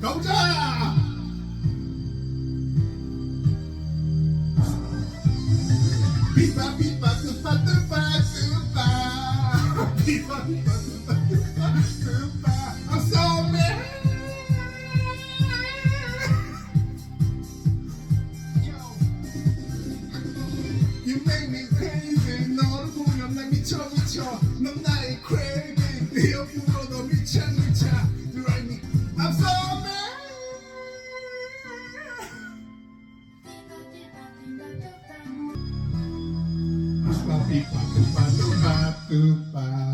가보자. 비바 비바 뚜빠 뚜빠 뚜빠 비바 비바 뚜빠 뚜빠 뚜빠 I'm so mad. You make me crazy. 너를 보면 난 미쳐 넌 나의 craving. 네 옆으로 너 미쳐 You like me. I'm so mad. Tupa, tupa, tupa, tupa.